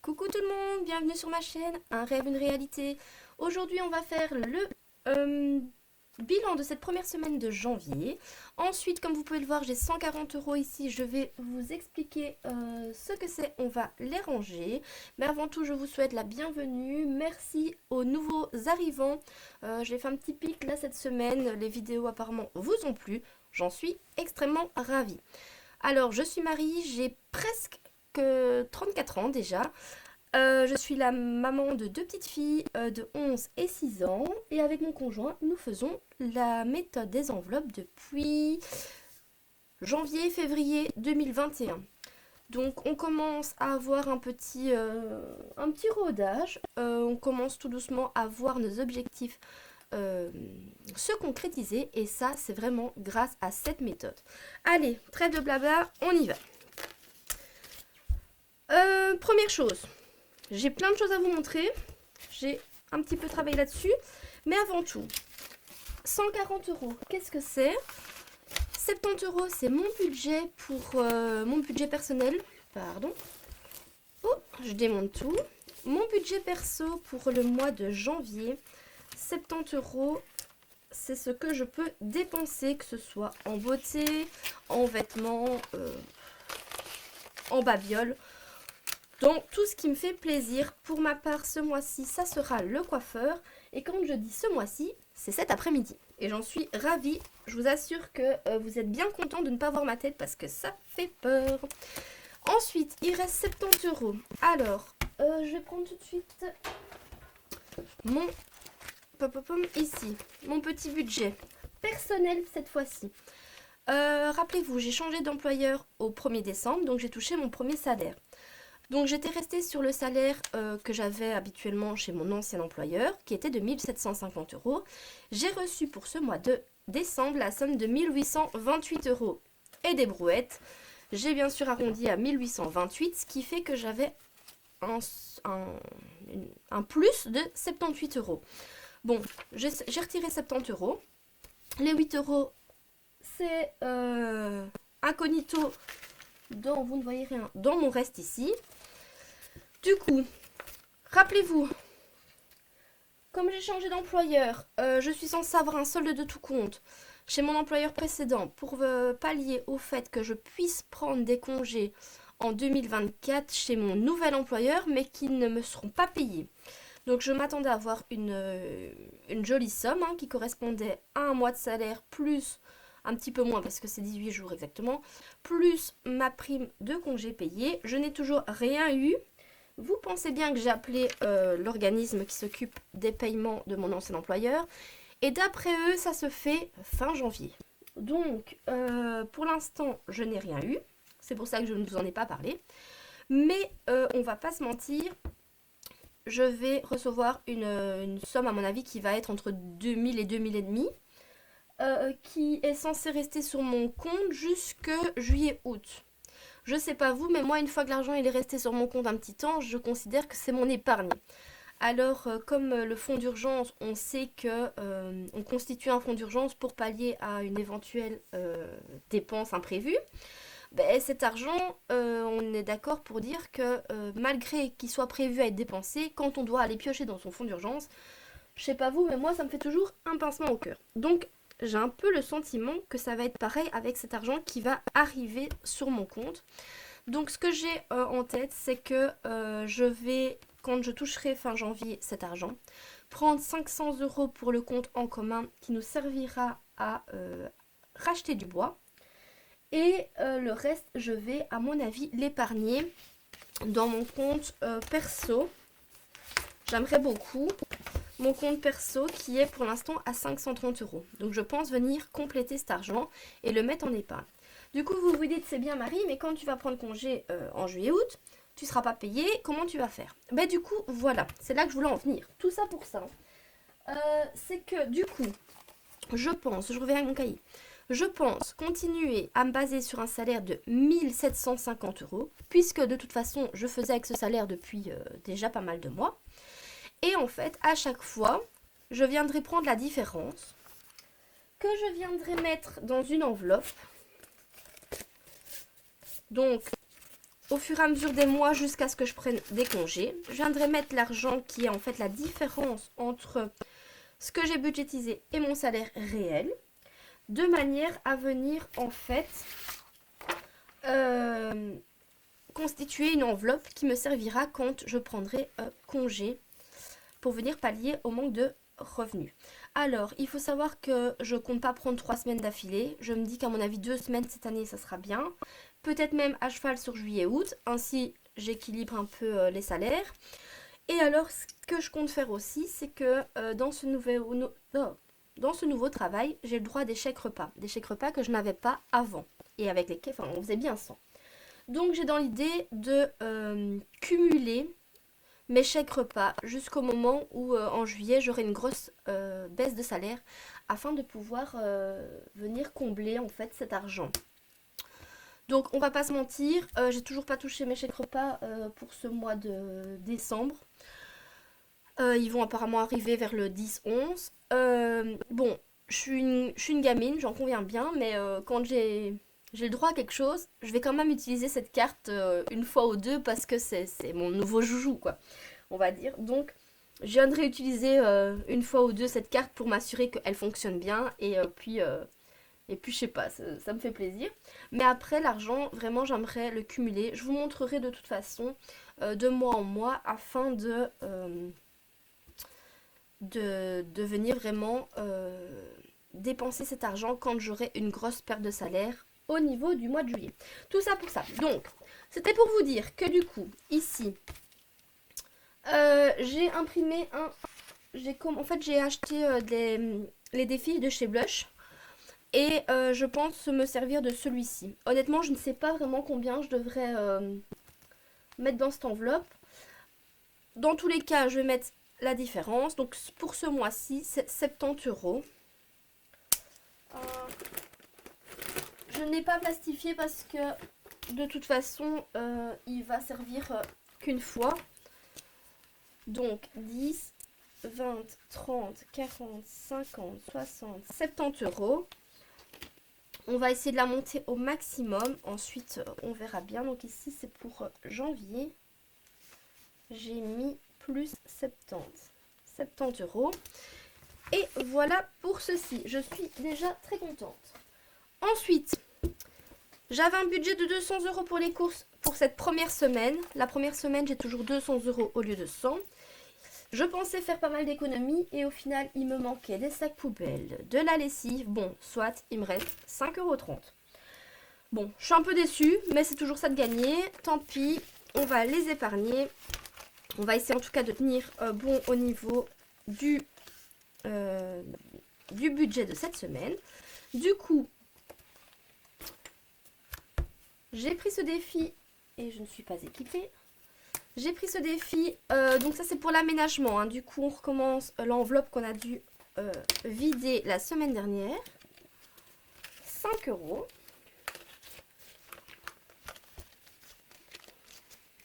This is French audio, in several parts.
Coucou tout le monde, bienvenue sur ma chaîne Un rêve, une réalité. Aujourd'hui on va faire le bilan de cette première semaine de janvier. Ensuite, comme vous pouvez le voir, j'ai 140 € ici. Je vais vous expliquer ce que c'est. On va les ranger. Mais avant tout, je vous souhaite la bienvenue. Merci aux nouveaux arrivants. J'ai fait un petit pic là cette semaine. Les vidéos apparemment vous ont plu. J'en suis extrêmement ravie. Alors, je suis Marie, j'ai presque 34 ans déjà. Je suis la maman de deux petites filles de 11 et 6 ans. Et avec mon conjoint, nous faisons la méthode des enveloppes depuis janvier-février 2021. Donc on commence à avoir un petit rodage. On commence tout doucement à voir nos objectifs se concrétiser. Et ça, c'est vraiment grâce à cette méthode. Allez, trêve de blabla, on y va. Première chose, j'ai plein de choses à vous montrer. J'ai un petit peu travaillé là-dessus. Mais avant tout, 140 €, qu'est-ce que c'est? 70 €, c'est mon budget pour mon budget personnel. Pardon. Oh, je démonte tout. Mon budget perso pour le mois de janvier. 70 €, c'est ce que je peux dépenser, que ce soit en beauté, en vêtements, en babiole. Donc tout ce qui me fait plaisir. Pour ma part, ce mois-ci, ça sera le coiffeur. Et quand je dis ce mois-ci, c'est cet après-midi. Et j'en suis ravie. Je vous assure que vous êtes bien content de ne pas voir ma tête parce que ça fait peur. Ensuite, il reste 70 €. Alors, je vais prendre tout de suite mon... ici, mon petit budget personnel cette fois-ci. Rappelez-vous, j'ai changé d'employeur au 1er décembre, donc j'ai touché mon premier salaire. Donc j'étais restée sur le salaire que j'avais habituellement chez mon ancien employeur, qui était de 1750 €. J'ai reçu pour ce mois de décembre la somme de 1828 € et des brouettes. J'ai bien sûr arrondi à 1828, ce qui fait que j'avais un plus de 78 €. Bon, j'ai retiré 70 €. Les 8 €, c'est incognito, dont vous ne voyez rien, dans mon reste ici. Du coup, rappelez-vous, comme j'ai changé d'employeur, je suis censée avoir un solde de tout compte chez mon employeur précédent pour pallier au fait que je puisse prendre des congés en 2024 chez mon nouvel employeur, mais qui ne me seront pas payés. Donc je m'attendais à avoir une jolie somme qui correspondait à un mois de salaire plus un petit peu moins parce que c'est 18 jours exactement, plus ma prime de congé payé. Je n'ai toujours rien eu. Vous pensez bien que j'ai appelé l'organisme qui s'occupe des paiements de mon ancien employeur. Et d'après eux, ça se fait fin janvier. Donc, pour l'instant, je n'ai rien eu. C'est pour ça que je ne vous en ai pas parlé. Mais on va pas se mentir. Je vais recevoir une somme, à mon avis, qui va être entre 2000 et 2500. Qui est censée rester sur mon compte jusque juillet-août. Je sais pas vous, mais moi, une fois que l'argent il est resté sur mon compte un petit temps, je considère que c'est mon épargne. Alors, comme le fonds d'urgence, on sait que on constitue un fonds d'urgence pour pallier à une éventuelle dépense imprévue. Ben, cet argent, on est d'accord pour dire que malgré qu'il soit prévu à être dépensé, quand on doit aller piocher dans son fonds d'urgence, je sais pas vous, mais moi, ça me fait toujours un pincement au cœur. Donc, j'ai un peu le sentiment que ça va être pareil avec cet argent qui va arriver sur mon compte. Donc ce que j'ai en tête, c'est que je vais, quand je toucherai fin janvier cet argent, prendre 500 € pour le compte en commun qui nous servira à racheter du bois. Et le reste, je vais, à mon avis, l'épargner dans mon compte perso. J'aimerais beaucoup mon compte perso qui est pour l'instant à 530 €. Donc je pense venir compléter cet argent et le mettre en épargne. Du coup, vous vous dites, c'est bien Marie, mais quand tu vas prendre congé en juillet-août, tu ne seras pas payé, comment tu vas faire? Ben du coup, voilà, c'est là que je voulais en venir. Tout ça pour ça. C'est que du coup, je pense, je reviens avec mon cahier, je pense continuer à me baser sur un salaire de 1750 €, puisque de toute façon, je faisais avec ce salaire depuis déjà pas mal de mois. Et en fait, à chaque fois, je viendrai prendre la différence que je viendrai mettre dans une enveloppe. Donc, au fur et à mesure des mois jusqu'à ce que je prenne des congés. Je viendrai mettre l'argent qui est en fait la différence entre ce que j'ai budgétisé et mon salaire réel, de manière à venir en fait constituer une enveloppe qui me servira quand je prendrai congé pour venir pallier au manque de revenus. Alors, il faut savoir que je compte pas prendre 3 semaines d'affilée. Je me dis qu'à mon avis 2 semaines cette année ça sera bien. Peut-être même à cheval sur juillet-août. Ainsi j'équilibre un peu les salaires. Et alors ce que je compte faire aussi, c'est que dans ce nouveau travail, j'ai le droit à des chèques repas. Des chèques repas que je n'avais pas avant. Et avec lesquels on faisait bien sans. Donc j'ai dans l'idée de cumuler mes chèques repas jusqu'au moment où en juillet j'aurai une grosse baisse de salaire afin de pouvoir venir combler en fait cet argent. Donc on va pas se mentir, j'ai toujours pas touché mes chèques repas pour ce mois de décembre. Ils vont apparemment arriver vers le 10-11. Bon, je suis une gamine, j'en conviens bien, mais quand j'ai le droit à quelque chose, je vais quand même utiliser cette carte une fois ou deux parce que c'est mon nouveau joujou, quoi, on va dire. Donc, je viendrai utiliser une fois ou deux cette carte pour m'assurer qu'elle fonctionne bien et puis je sais pas, ça me fait plaisir. Mais après, l'argent, vraiment, j'aimerais le cumuler. Je vous montrerai de toute façon de mois en mois afin de venir vraiment dépenser cet argent quand j'aurai une grosse perte de salaire au niveau du mois de juillet. Tout ça pour ça. Donc, c'était pour vous dire que du coup, ici, j'ai imprimé en fait, j'ai acheté les défis de chez Blush. Et je pense me servir de celui-ci. Honnêtement, je ne sais pas vraiment combien je devrais mettre dans cette enveloppe. Dans tous les cas, je vais mettre la différence. Donc pour ce mois-ci, c'est 70 €. Je n'ai pas plastifié parce que de toute façon, il va servir qu'une fois. Donc 10, 20, 30, 40, 50, 60, 70 €. On va essayer de la monter au maximum. Ensuite, on verra bien. Donc ici, c'est pour janvier. J'ai mis plus 70 €. Et voilà pour ceci. Je suis déjà très contente. Ensuite, j'avais un budget de 200 € pour les courses pour cette première semaine. La première semaine, j'ai toujours 200 € au lieu de 100. Je pensais faire pas mal d'économies et au final, il me manquait des sacs poubelles, de la lessive. Bon, soit, il me reste 5,30 €. Bon, je suis un peu déçue, mais c'est toujours ça de gagner. Tant pis, on va les épargner. On va essayer en tout cas de tenir bon au niveau du budget de cette semaine. Du coup, j'ai pris ce défi et je ne suis pas équipée. J'ai pris ce défi, donc ça c'est pour l'aménagement, hein. Du coup on recommence l'enveloppe qu'on a dû vider la semaine dernière. 5 €.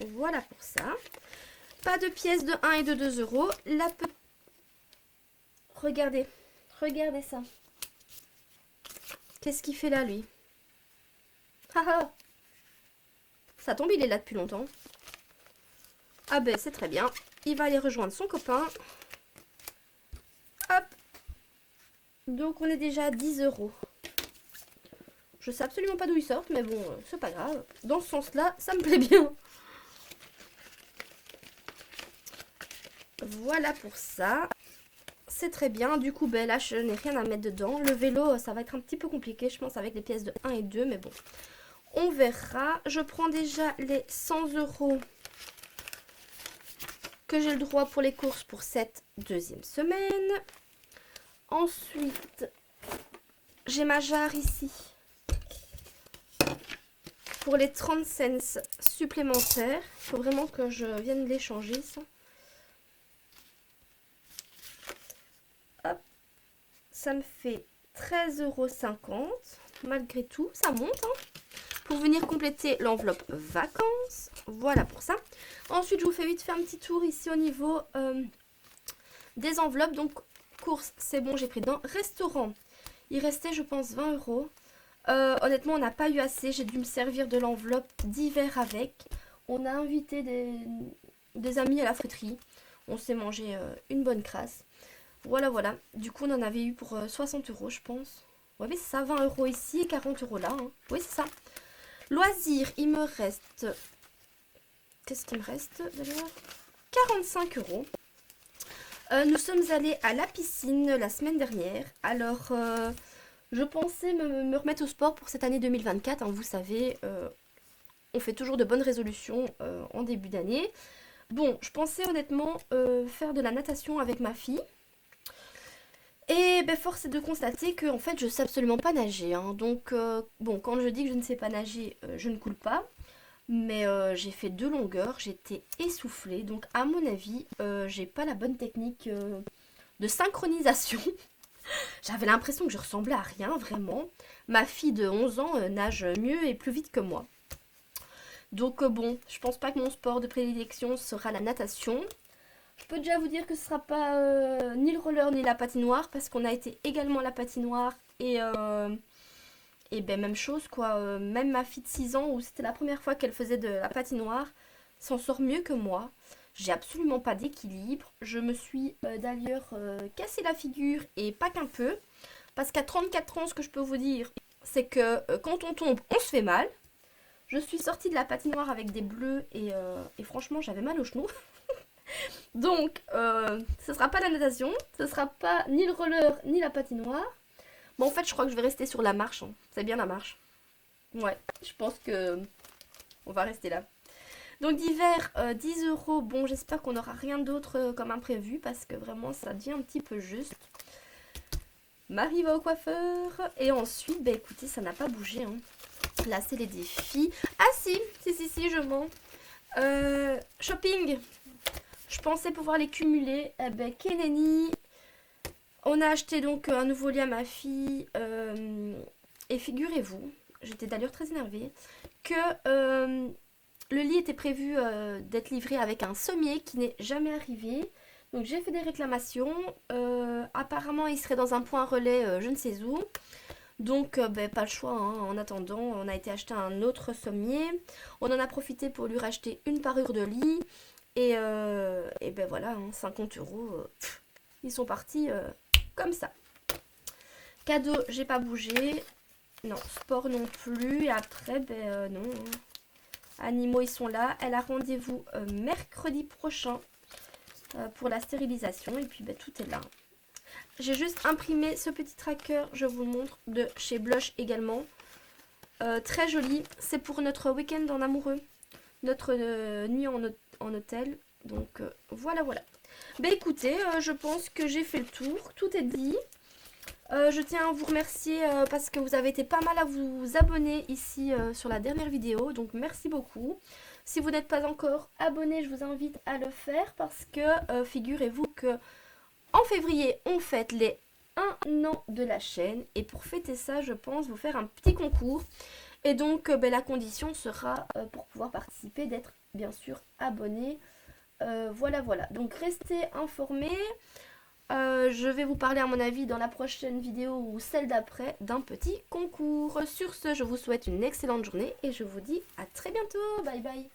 Voilà pour ça. Pas de pièces de 1 et de 2 €. Regardez, regardez ça. Qu'est-ce qu'il fait là lui? Haha. Ça tombe, il est là depuis longtemps. Ah ben c'est très bien. Il va aller rejoindre son copain. Hop. Donc on est déjà à 10 €. Je sais absolument pas d'où ils sortent, mais bon, c'est pas grave. Dans ce sens-là, ça me plaît bien. Voilà pour ça. C'est très bien. Du coup, ben là, je n'ai rien à mettre dedans. Le vélo, ça va être un petit peu compliqué, je pense, avec les pièces de 1 et 2, mais bon. On verra. Je prends déjà les 100 € que j'ai le droit pour les courses pour cette deuxième semaine. Ensuite, j'ai ma jarre ici pour les 30 cents supplémentaires. Il faut vraiment que je vienne les changer, ça. Hop. Ça me fait 13,50 €. Malgré tout, ça monte, hein, pour venir compléter l'enveloppe vacances. Voilà pour ça. Ensuite, je vous fais vite faire un petit tour ici au niveau des enveloppes. Donc, courses, c'est bon, j'ai pris dedans. Restaurant, il restait, je pense, 20 €. Honnêtement, on n'a pas eu assez. J'ai dû me servir de l'enveloppe d'hiver avec. On a invité des amis à la friterie. On s'est mangé une bonne crasse. Voilà, voilà. Du coup, on en avait eu pour 60 euros, je pense. Ouais, mais c'est ça, 20 euros ici et 40 euros là. Hein. Oui, c'est ça. Loisirs, il me reste... Qu'est-ce qu'il me reste d'ailleurs? 45 euros. Nous sommes allés à la piscine la semaine dernière. Alors, je pensais me remettre au sport pour cette année 2024. Hein, vous savez, on fait toujours de bonnes résolutions en début d'année. Bon, je pensais honnêtement faire de la natation avec ma fille. Et ben, force est de constater que en fait, je sais absolument pas nager. Hein. Donc, bon, quand je dis que je ne sais pas nager, je ne coule pas. Mais j'ai fait 2 longueurs, j'étais essoufflée. Donc, à mon avis, j'ai pas la bonne technique de synchronisation. J'avais l'impression que je ressemblais à rien, vraiment. Ma fille de 11 ans nage mieux et plus vite que moi. Donc bon, je pense pas que mon sport de prédilection sera la natation. Je peux déjà vous dire que ce sera pas ni le roller ni la patinoire parce qu'on a été également à la patinoire et ben même chose quoi. Même ma fille de 6 ans où c'était la première fois qu'elle faisait de la patinoire s'en sort mieux que moi. J'ai absolument pas d'équilibre. Je me suis d'ailleurs cassé la figure et pas qu'un peu. Parce qu'à 34 ans, ce que je peux vous dire, c'est que quand on tombe, on se fait mal. Je suis sortie de la patinoire avec des bleus et franchement, j'avais mal aux genoux. Donc, ce sera pas la natation, ce sera pas ni le roller ni la patinoire. Bon, en fait, je crois que je vais rester sur la marche. Hein. C'est bien la marche. Ouais, je pense que on va rester là. Donc d'hiver, 10 euros. Bon, j'espère qu'on n'aura rien d'autre comme imprévu parce que vraiment, ça devient un petit peu juste. Marie va au coiffeur. Et ensuite, bah écoutez, ça n'a pas bougé. Hein. Là, c'est les défis. Ah si, je mens. Shopping. Je pensais pouvoir les cumuler. Eh ben, Keneni. On a acheté donc un nouveau lit à ma fille. Et figurez-vous, j'étais d'ailleurs très énervée, que le lit était prévu d'être livré avec un sommier qui n'est jamais arrivé. Donc j'ai fait des réclamations. Apparemment, il serait dans un point relais, je ne sais où. Donc, ben, pas le choix. Hein. En attendant, on a été acheter un autre sommier. On en a profité pour lui racheter une parure de lit. Et ben voilà, hein, 50 euros. Ils sont partis comme ça. Cadeau, j'ai pas bougé. Non, sport non plus. Et après, ben non. Hein. Animaux, ils sont là. Elle a rendez-vous mercredi prochain pour la stérilisation. Et puis, ben, tout est là. J'ai juste imprimé ce petit tracker, je vous le montre, de chez Blush également. Très joli. C'est pour notre week-end en amoureux. Notre nuit en hôtel. Donc, voilà, voilà. Ben écoutez, je pense que j'ai fait le tour. Tout est dit. Je tiens à vous remercier parce que vous avez été pas mal à vous abonner ici sur la dernière vidéo. Donc, merci beaucoup. Si vous n'êtes pas encore abonné, je vous invite à le faire parce que figurez-vous que en février, on fête les 1 an de la chaîne. Et pour fêter ça, je pense vous faire un petit concours. Et donc, ben, la condition sera, pour pouvoir participer, d'être bien sûr abonné. Voilà, voilà. Donc, restez informés. Je vais vous parler, à mon avis, dans la prochaine vidéo ou celle d'après, d'un petit concours. Sur ce, je vous souhaite une excellente journée et je vous dis à très bientôt. Bye bye.